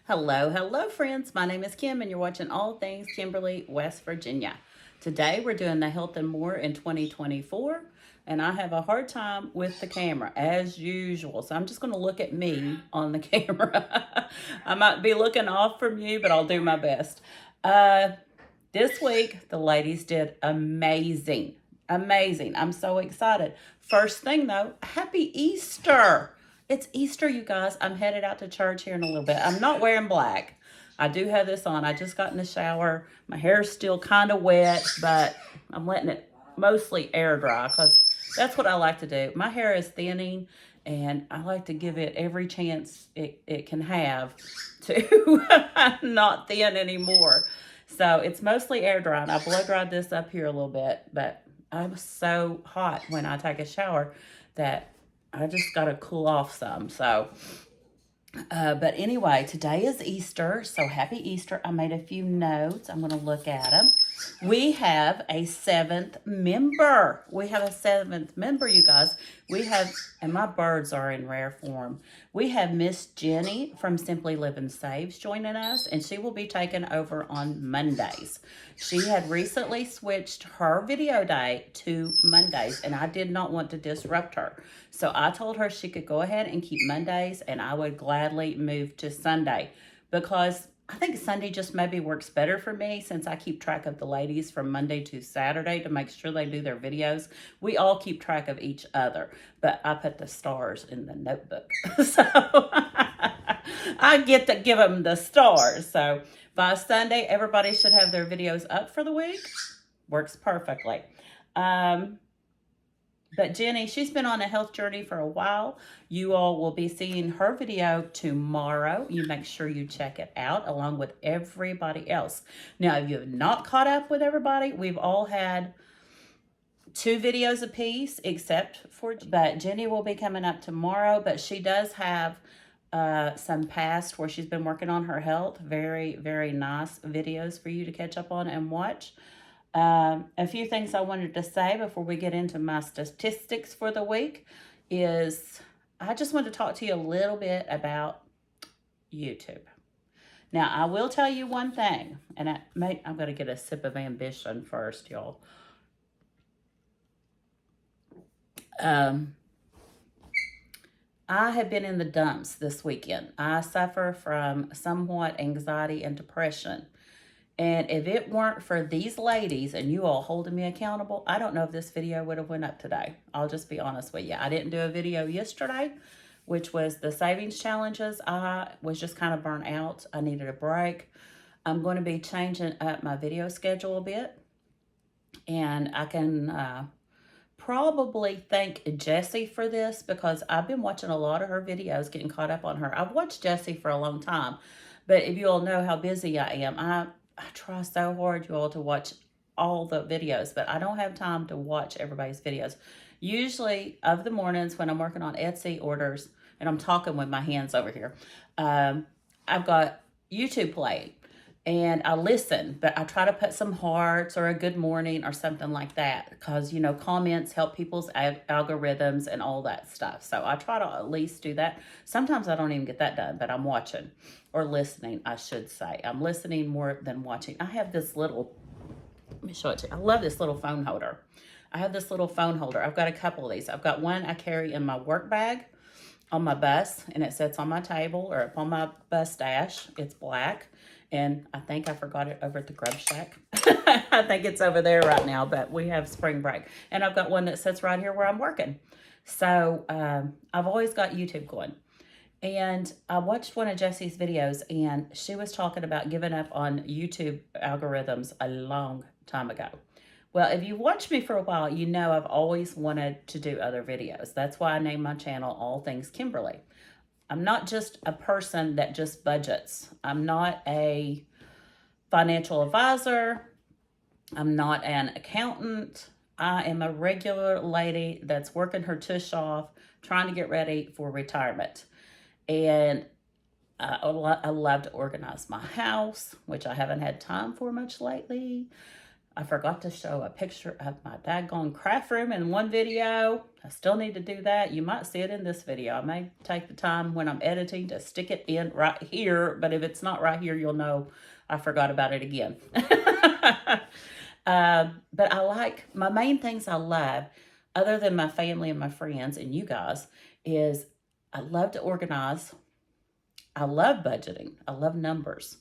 Hello, friends. My name is Kim, and you're watching All Things Kimberly, West Virginia. Today, we're doing the Health and More in 2024, and I have a hard time with the camera, as usual. So I'm just going to look at me on the camera. I might be looking off from you, but I'll do my best. This week, the ladies did amazing. Amazing. I'm so excited. First thing, though, happy Easter. It's Easter, you guys. I'm headed out to church here in a little bit. I'm not wearing black. I do have this on. I just got in the shower. My hair's still kind of wet, but I'm letting it mostly air dry because that's what I like to do. My hair is thinning, and I like to give it every chance it can have to not thin anymore. So it's mostly air dry, and I blow dried this up here a little bit, but I was so hot when I take a shower that I just got to cool off some. So, but anyway, today is Easter. So happy Easter. I made a few notes. I'm going to look at them. We have a seventh member. You guys. We have, and my birds are in rare form. We have Miss Jenny from Simply Living Saves joining us, and she will be taking over on Mondays. She had recently switched her video day to Mondays, and I did not want to disrupt her. So I told her she could go ahead and keep Mondays, and I would gladly move to Sunday because I think Sunday just maybe works better for me since I keep track of the ladies from Monday to Saturday to make sure they do their videos. We all keep track of each other, but I put the stars in the notebook. So I get to give them the stars. So by Sunday, everybody should have their videos up for the week. Works perfectly. But Jenny, she's been on a health journey for a while. You all will be seeing her video tomorrow. You make sure you check it out along with everybody else. Now, if you have not caught up with everybody, we've all had 2 videos apiece except for, but Jenny will be coming up tomorrow, but she does have some past where she's been working on her health. Very, very nice videos for you to catch up on and watch. A few things I wanted to say before we get into my statistics for the week is I just want to talk to you a little bit about YouTube. Now, I will tell you one thing, and I'm going to get a sip of ambition first, y'all. I have been in the dumps this weekend. I suffer from somewhat anxiety and depression. And if it weren't for these ladies and you all holding me accountable, I don't know if this video would have went up today. I'll just be honest with you. I didn't do a video yesterday, which was the savings challenges. I was just kind of burnt out. I needed a break. I'm going to be changing up my video schedule a bit. And I can probably thank Jessi for this because I've been watching a lot of her videos, getting caught up on her. I've watched Jessi for a long time. But if you all know how busy I am, I try so hard, you all, to watch all the videos, but I don't have time to watch everybody's videos. Usually, of the mornings when I'm working on Etsy orders, and I'm talking with my hands over here, I've got YouTube playing, and I listen, but I try to put some hearts or a good morning or something like that, because, you know, comments help people's algorithms and all that stuff. So I try to at least do that. Sometimes I don't even get that done, but I'm watching. Or listening, I should say. I'm listening more than watching. I have this little, let me show it to you. I love this little phone holder. I've got a couple of these. I've got one I carry in my work bag on my bus, and it sits on my table or up on my bus dash. It's black, and I think I forgot it over at the Grub Shack. I think it's over there right now, but we have spring break. And I've got one that sits right here where I'm working. So I've always got YouTube going. And I watched one of Jessi's videos, and she was talking about giving up on YouTube algorithms a long time ago. Well, if you watched me for a while, you know I've always wanted to do other videos. That's why I named my channel All Things Kimberly. I'm not just a person that just budgets. I'm not a financial advisor. I'm not an accountant. I am a regular lady that's working her tush off, trying to get ready for retirement. And I love to organize my house, which I haven't had time for much lately. I forgot to show a picture of my daggone craft room in one video. I still need to do that. You might see it in this video. I may take the time when I'm editing to stick it in right here, but if it's not right here, you'll know I forgot about it again. But I like, my main things I love, other than my family and my friends and you guys, is I love to organize. I love budgeting. I love numbers.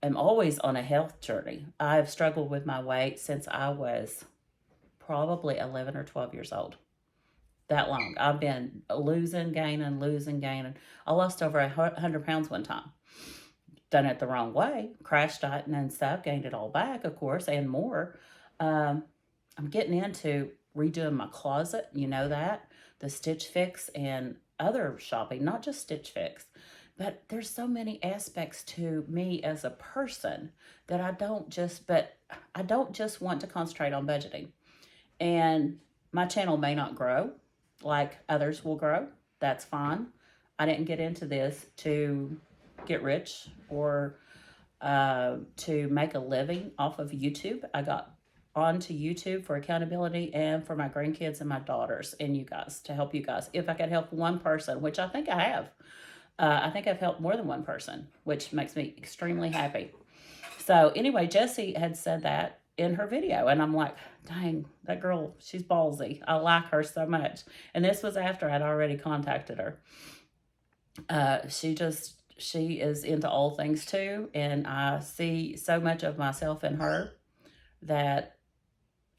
I'm always on a health journey. I've struggled with my weight since I was probably 11 or 12 years old. That long. I've been losing, gaining, losing, gaining. I lost over 100 pounds one time. Done it the wrong way. Crash dieting and stuff. Gained it all back, of course, and more. I'm getting into redoing my closet. You know that. The Stitch Fix and other shopping. Not just Stitch Fix. But there's so many aspects to me as a person that I don't just want to concentrate on budgeting. And my channel may not grow like others will grow. That's fine. I didn't get into this to get rich or to make a living off of YouTube. I got onto YouTube for accountability and for my grandkids and my daughters and you guys, to help you guys. If I could help one person, which I think I have. I think I've helped more than one person, which makes me extremely happy. So anyway, Jessi had said that in her video, and I'm like, dang, that girl, she's ballsy. I like her so much. And this was after I'd already contacted her. She is into all things too, and I see so much of myself in her that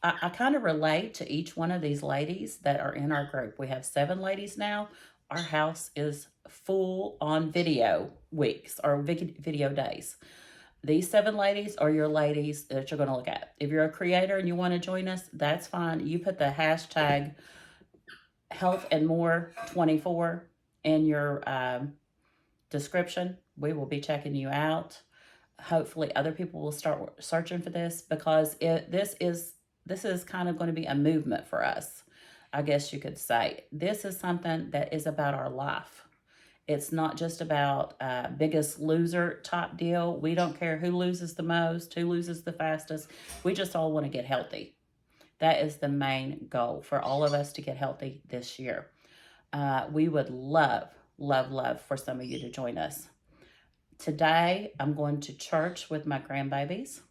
I kind of relate to each one of these ladies that are in our group. We have 7 ladies now. Our house is full on video weeks or video days. These 7 ladies are your ladies that you're going to look at. If you're a creator and you want to join us, that's fine. You put the hashtag health and more 24 in your description. We will be checking you out. Hopefully other people will start searching for this, because this is kind of going to be a movement for us. I guess you could say. This is something that is about our life. It's not just about biggest loser type deal. We don't care who loses the most, who loses the fastest. We just all want to get healthy. That is the main goal for all of us, to get healthy this year. We would love, love, love for some of you to join us. Today, I'm going to church with my grandbabies.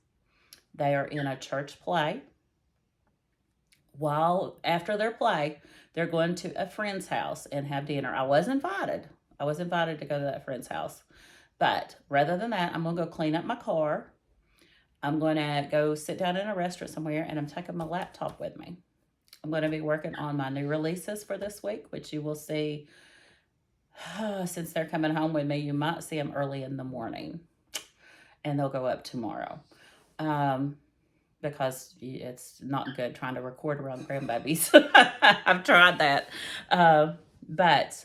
They are in a church play. After their play, they're going to a friend's house and have dinner. I was invited to go to that friend's house. But rather than that, I'm going to go clean up my car. I'm going to go sit down in a restaurant somewhere, and I'm taking my laptop with me. I'm going to be working on my new releases for this week, which you will see. Since they're coming home with me, you might see them early in the morning. And they'll go up tomorrow. Because it's not good trying to record around grandbabies. I've tried that. But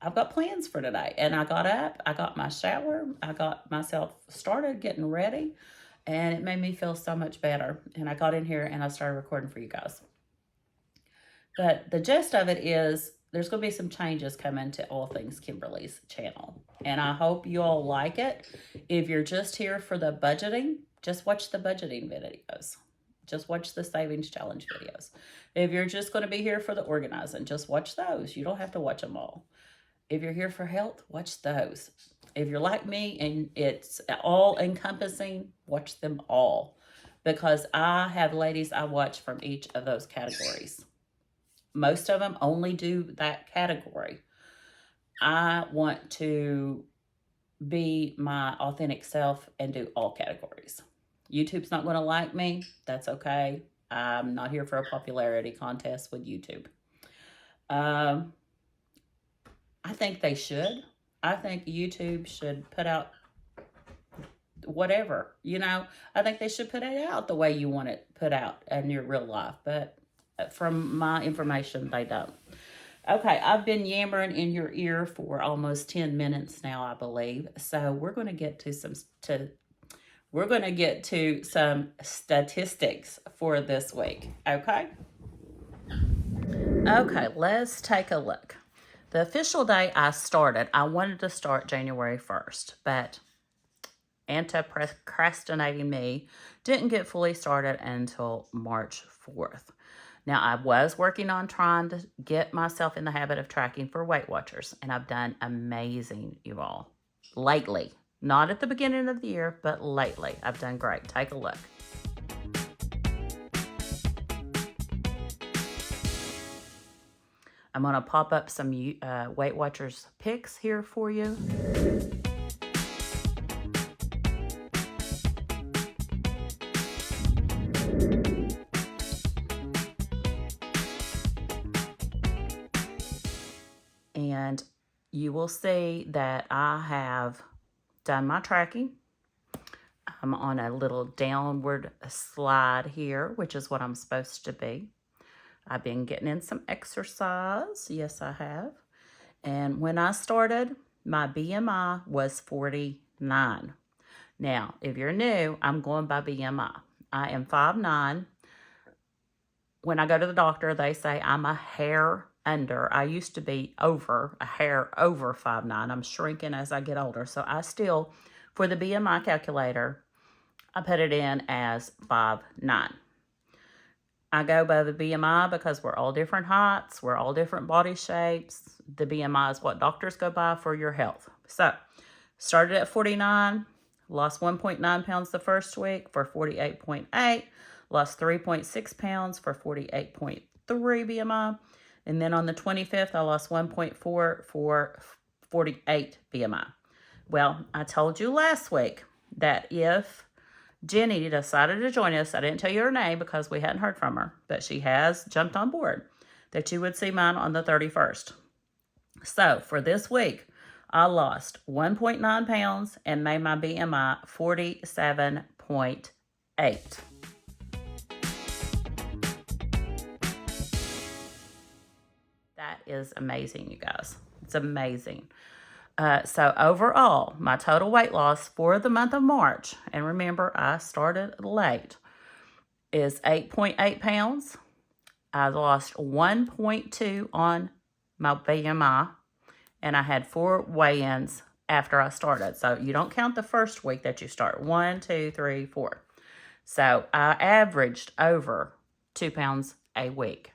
I've got plans for today. And I got up, I got my shower, I got myself started getting ready, and it made me feel so much better. And I got in here and I started recording for you guys. But the gist of it is, there's going to be some changes coming to All Things Kimberly's channel. And I hope you all like it. If you're just here for the budgeting, just watch the budgeting videos. Just watch the savings challenge videos. If you're just going to be here for the organizing, just watch those. You don't have to watch them all. If you're here for health, watch those. If you're like me and it's all encompassing, watch them all. Because I have ladies I watch from each of those categories. Most of them only do that category. I want to be my authentic self and do all categories. YouTube's not going to like me. That's okay. I'm not here for a popularity contest with YouTube. I think they should. I think YouTube should put out whatever, I think they should put it out the way you want it put out in your real life. But from my information, they don't. Okay, I've been yammering in your ear for almost 10 minutes now, I believe. So we're going to get to some statistics for this week. Okay? Okay, let's take a look. The official day I wanted to start January 1st, but anti-procrastinating me didn't get fully started until March 4th. Now, I was working on trying to get myself in the habit of tracking for WeightWatchers, and I've done amazing, you all. Lately. Not at the beginning of the year, but lately. I've done great. Take a look. I'm going to pop up some WeightWatchers pics here for you. And you will see that I have done my tracking. I'm on a little downward slide here, which is what I'm supposed to be. I've been getting in some exercise. Yes, I have. And when I started, my BMI was 49. Now, if you're new, I'm going by BMI. I am 5'9". When I go to the doctor, they say I'm a hair under. I used to be a hair over 5'9". I'm shrinking as I get older. So I still, for the BMI calculator, I put it in as 5'9". I go by the BMI because we're all different heights. We're all different body shapes. The BMI is what doctors go by for your health. So, started at 49, lost 1.9 pounds the first week for 48.8, lost 3.6 pounds for 48.3 BMI. And then on the 25th, I lost 1.4 for 48 BMI. Well, I told you last week that if Jenny decided to join us, I didn't tell you her name because we hadn't heard from her, but she has jumped on board, that you would see mine on the 31st. So for this week, I lost 1.9 pounds and made my BMI 47.8. That is amazing, you guys. It's amazing. So overall, my total weight loss for the month of March, and remember, I started late, is 8.8 pounds. I lost 1.2 on my BMI, and I had 4 weigh-ins after I started. So you don't count the first week that you start. 1, 2, 3, 4. So I averaged over 2 pounds a week.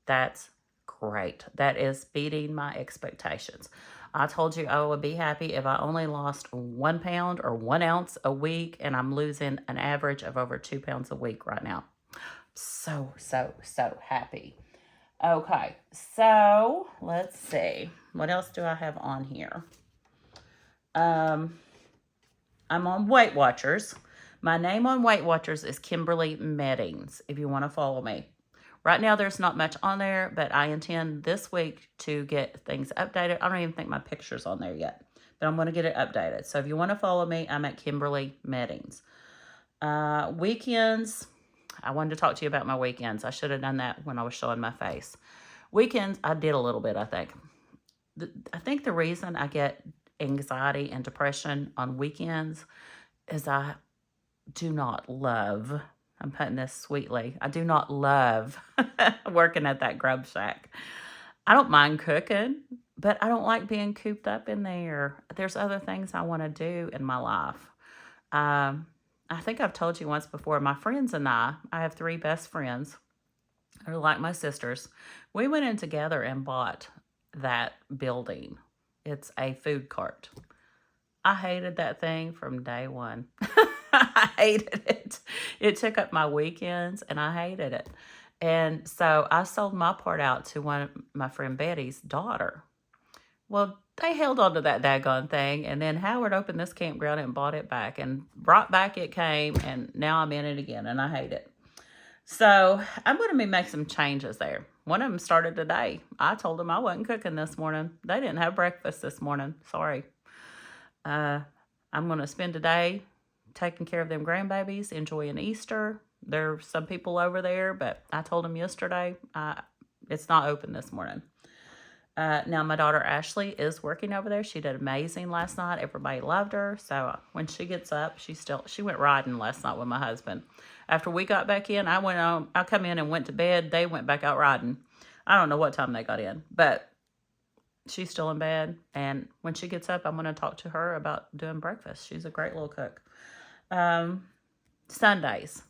That's great. That is beating my expectations. I told you I would be happy if I only lost 1 pound or 1 ounce a week, and I'm losing an average of over 2 pounds a week right now. So happy. Okay, so let's see. What else do I have on here? I'm on WeightWatchers. My name on WeightWatchers is KimberlyMeddings, if you want to follow me. Right now, there's not much on there, but I intend this week to get things updated. I don't even think my picture's on there yet, but I'm going to get it updated. So if you want to follow me, I'm at KimberlyMeddings. Weekends, I wanted to talk to you about my weekends. I should have done that when I was showing my face. Weekends, I did a little bit, I think. I think the reason I get anxiety and depression on weekends is I do not love... I'm putting this sweetly. I do not love working at that grub shack. I don't mind cooking, but I don't like being cooped up in there. There's other things I want to do in my life. I think I've told you once before, my friends and I have 3 best friends. They're like my sisters. We went in together and bought that building. It's a food cart. I hated that thing from day one. I hated it. It took up my weekends, and I hated it. And so I sold my part out to one of my friend Betty's daughter. Well, they held on to that daggone thing, and then Howard opened this campground and bought it back, and brought back it came, and now I'm in it again, and I hate it. So I'm going to make some changes there. One of them started today. I told them I wasn't cooking this morning. They didn't have breakfast this morning. Sorry. I'm going to spend today taking care of them grandbabies, enjoying Easter. There's some people over there, but I told them yesterday it's not open this morning. Now, my daughter Ashley is working over there. She did amazing last night. Everybody loved her. So when she gets up, she went riding last night with my husband. After we got back in, I come in and went to bed. They went back out riding. I don't know what time they got in, but She's still in bed. And when she gets up, I'm going to talk to her about doing breakfast. She's a great little cook. Sundays.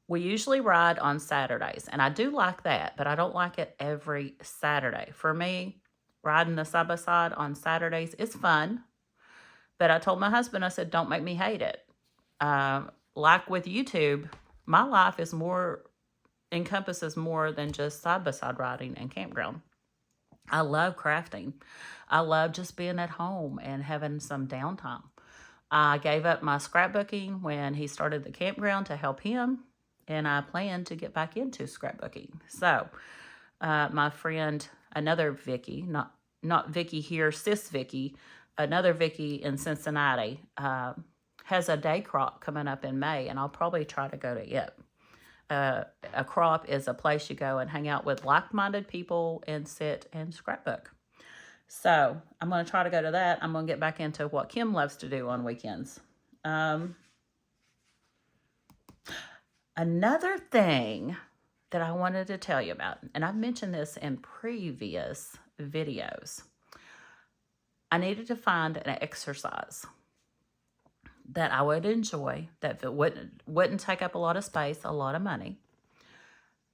We usually ride on Saturdays, and I do like that, but I don't like it every Saturday. For me, riding the side-by-side on Saturdays is fun, but I told my husband, I said, don't make me hate it. Like with YouTube, my life is encompasses more than just side-by-side riding and campground. I love crafting. I love just being at home and having some downtime. I gave up my scrapbooking when he started the campground to help him, and I plan to get back into scrapbooking. So, my friend, another Vicky, not Vicky here, sis Vicky, another Vicky in Cincinnati, has a day crop coming up in May, and I'll probably try to go to it. A crop is a place you go and hang out with like-minded people and sit and scrapbook. So I'm going to try to go to that. I'm going to get back into what Kim loves to do on weekends. Another thing that I wanted to tell you about, and I've mentioned this in previous videos, I needed to find an exercise that I would enjoy, that it wouldn't take up a lot of space, a lot of money.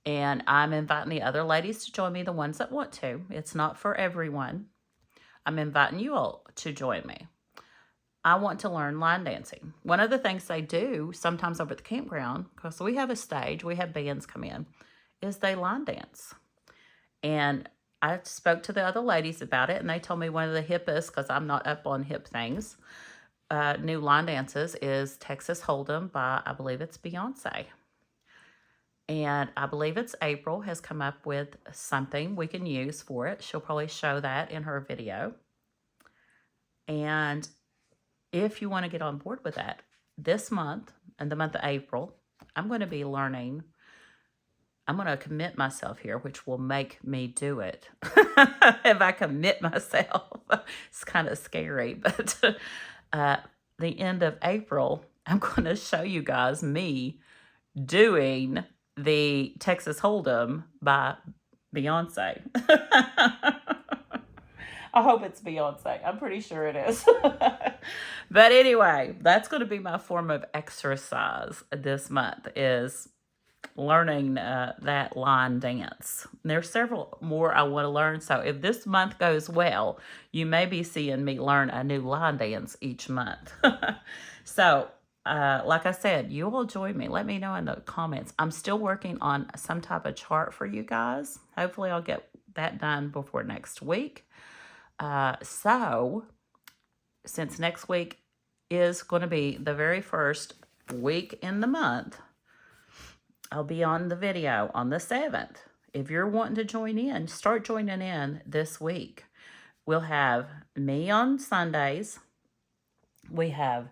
And I'm inviting the other ladies to join me, the ones that want to. It's not for everyone. I'm inviting you all to join me. I want to learn line dancing. One of the things they do sometimes over at the campground, because we have a stage, we have bands come in, is they line dance. And I spoke to the other ladies about it, and they told me one of the hippest, because I'm not up on hip things, new line dances is Texas Hold'em by, I believe it's Beyonce. And I believe it's Apryl has come up with something we can use for it. She'll probably show that in her video. And if you want to get on board with that, this month, in the month of April, I'm going to be learning. I'm going to commit myself here, which will make me do it. If I commit myself, it's kind of scary. But the end of April, I'm going to show you guys me doing the Texas Hold'em by Beyonce. I hope it's Beyonce. I'm pretty sure it is. But anyway, that's going to be my form of exercise this month, is learning that line dance. There's several more I want to learn. So if this month goes well, you may be seeing me learn a new line dance each month. So like I said, you will join me. Let me know in the comments. I'm still working on some type of chart for you guys. Hopefully I'll get that done before next week. So since next week is going to be the very first week in the month, I'll be on the video on the 7th. If you're wanting to join in, start joining in this week. We'll have me on Sundays. We have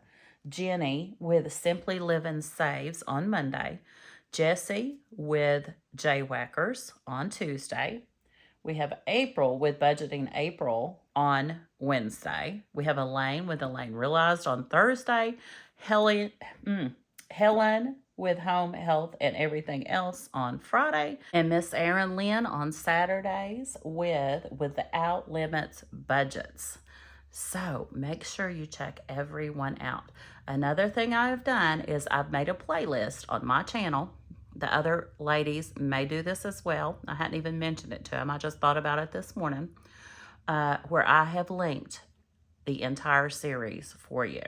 Jenny with Simply Living Saves on Monday. Jessi with J-Whackers on Tuesday. We have Apryl with Budgeting Apryl on Wednesday. We have Elaine with Elaine Realized on Thursday. Helen with Home, Health, and Everything Else on Friday. And Miss AarynLynn on Saturdays with Without Limits Budgets. So make sure you check everyone out. Another thing I've done is I've made a playlist on my channel. The other ladies may do this as well. I hadn't even mentioned it to them. I just thought about it this morning, where I have linked the entire series for you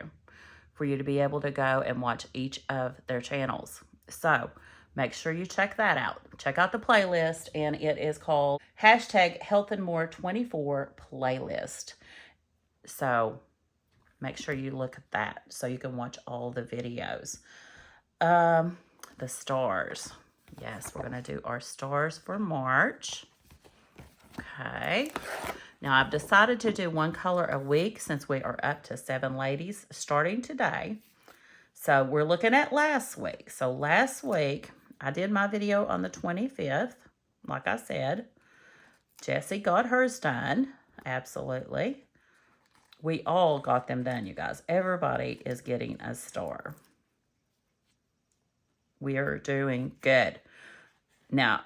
to be able to go and watch each of their channels. So make sure you check that out. Check out the playlist, and it is called #HealthAndMore24 playlist. So make sure you look at that so you can watch all the videos. The stars. Yes, we're going to do our stars for March. Okay. Now, I've decided to do one color a week since we are up to 7 ladies starting today. So we're looking at last week. So last week, I did my video on the 25th. Like I said, Jessi got hers done. Absolutely. We all got them done, you guys. Everybody is getting a star. We are doing good. Now,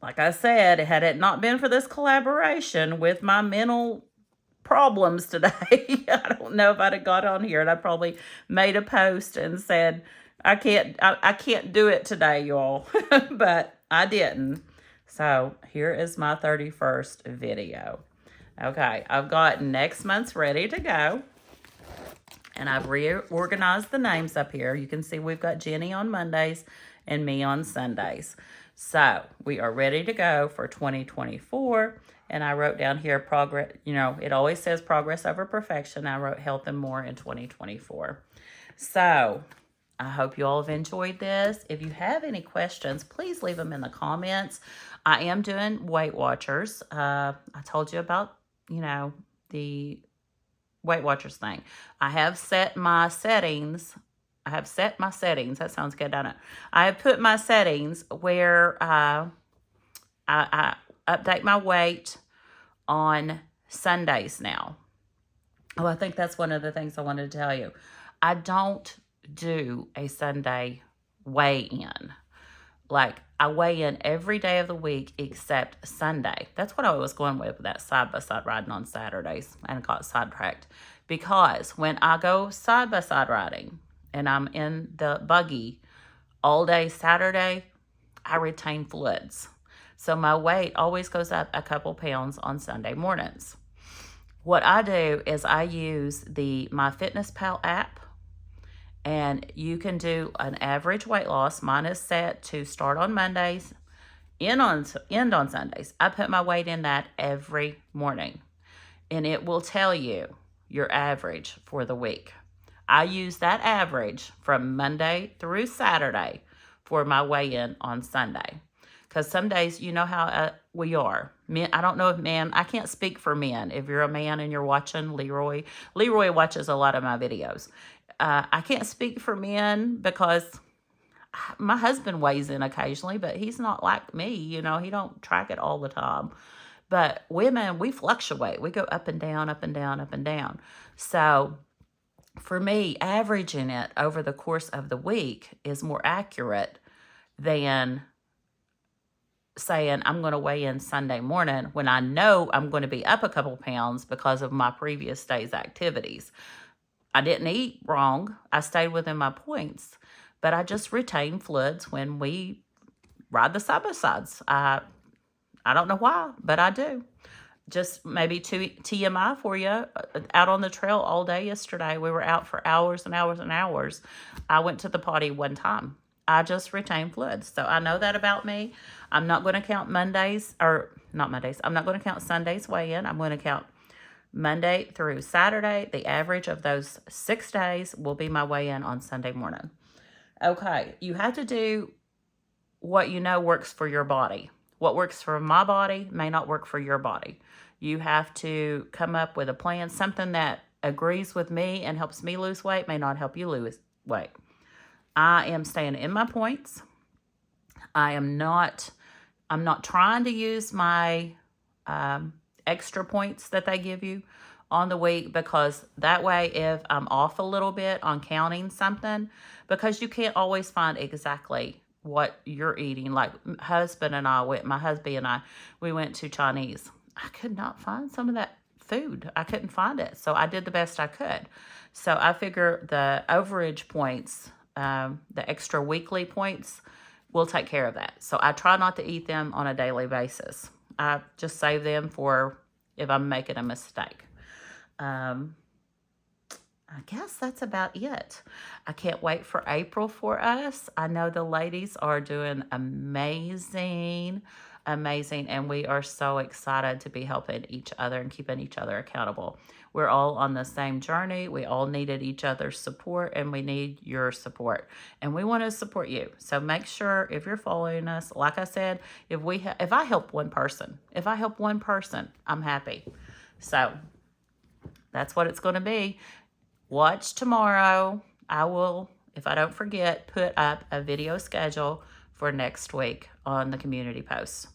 like I said, had it not been for this collaboration with my mental problems today, I don't know if I'd have got on here, and I probably made a post and said, I can't do it today, y'all. But I didn't. So here is my 31st video. Okay, I've got next month's ready to go. And I've reorganized the names up here. You can see we've got Jenny on Mondays and me on Sundays. So we are ready to go for 2024. And I wrote down here progress. You know, it always says progress over perfection. I wrote health and more in 2024. So I hope you all have enjoyed this. If you have any questions, please leave them in the comments. I am doing WeightWatchers. I told you about, you know, the WeightWatchers thing. I have set my settings. That sounds good, doesn't it? I have put my settings where I update my weight on Sundays now. Oh, I think that's one of the things I wanted to tell you. I don't do a Sunday weigh-in. Like, I weigh in every day of the week except Sunday. That's what I was going with that side-by-side riding on Saturdays, and I got sidetracked. Because when I go side-by-side riding and I'm in the buggy all day Saturday, I retain fluids. So my weight always goes up a couple pounds on Sunday mornings. What I do is I use the MyFitnessPal app, and you can do an average weight loss. Mine is set to start on Mondays, end on Sundays. I put my weight in that every morning, and it will tell you your average for the week. I use that average from Monday through Saturday for my weigh-in on Sunday. Because some days, you know how we are. Men, I don't know if men, I can't speak for men. If you're a man and you're watching, Leroy watches a lot of my videos. I can't speak for men because my husband weighs in occasionally, but he's not like me. You know, he don't track it all the time. But women, we fluctuate. We go up and down, up and down, up and down. So for me, averaging it over the course of the week is more accurate than saying I'm going to weigh in Sunday morning when I know I'm going to be up a couple pounds because of my previous day's activities. I didn't eat wrong. I stayed within my points, but I just retain fluids when we ride the side-by-sides. I don't know why, but I do. Just maybe TMI for you. Out on the trail all day yesterday. We were out for hours and hours and hours. I went to the potty one time. I just retain fluids. So I know that about me. I'm not going to count I'm not going to count Sunday's weigh-in. I'm going to count Monday through Saturday. The average of those 6 days will be my weigh-in on Sunday morning. Okay, you have to do what you know works for your body. What works for my body may not work for your body. You have to come up with a plan. Something that agrees with me and helps me lose weight may not help you lose weight. I am staying in my points. I'm not trying to use my extra points that they give you on the week, because that way if I'm off a little bit on counting something, because you can't always find exactly what you're eating. Like my husband and I, we went to Chinese. I could not find some of that food. I couldn't find it. So I did the best I could. So I figure the overage points, the extra weekly points, will take care of that. So I try not to eat them on a daily basis. I just save them for if I'm making a mistake. I guess that's about it. I can't wait for April for us. I know the ladies are doing amazing, and we are so excited to be helping each other and keeping each other accountable. We're all on the same journey. We all needed each other's support, and we need your support. And we want to support you. So make sure if you're following us, like I said, if I help one person, I'm happy. So that's what it's going to be. Watch tomorrow. I will, if I don't forget, put up a video schedule for next week on the community posts.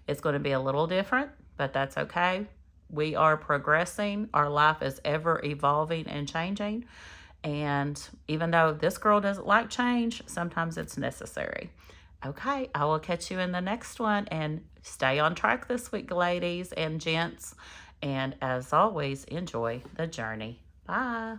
It's going to be a little different, but that's okay. We are progressing. Our life is ever evolving and changing. And even though this girl doesn't like change, sometimes it's necessary. Okay, I will catch you in the next one, and stay on track this week, ladies and gents. And as always, enjoy the journey. Bye.